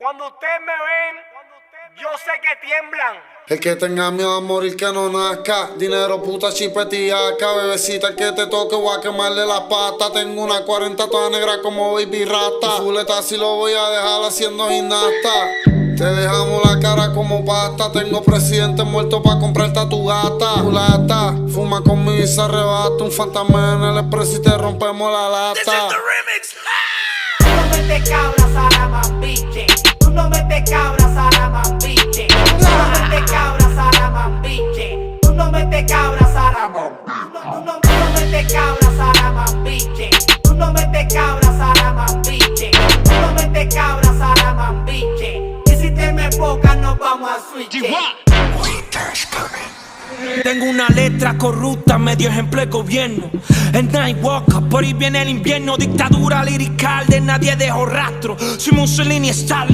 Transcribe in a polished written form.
Cuando ustedes me ven, yo sé que tiemblan. El que tenga miedo a morir que no nazca. Dinero, puta, chipetiaca. Bebecita, el que te toque voy a quemarle la pata. Tengo una 40 toda negra como Baby Rata. Fuleta si lo voy a dejar haciendo gimnasta. Te dejamos la cara como pasta. Tengo presidente muerto pa' comprarte a tu gata. Culata, fuma conmigo y se arrebata. Un fantasma en el expreso y te rompemos la lata. Tú no metes cabras a la mambiche. Tú no metes cabras a la mambiche. Tú no metes cabras a la mambiche. Tú no metes cabras a la mambiche. Tú no metes cabras a la mambiche. Tú no metes cabras a la mambiche. Tú no metes cabras a la mambiche. Y si te me enfocas nos vamos a switch. Tengo una letra corrupta, medio ejemplo de gobierno. El Nightwalker, por ahí viene el invierno. Dictadura lirical de nadie dejó rastro. Soy Mussolini, Stalin.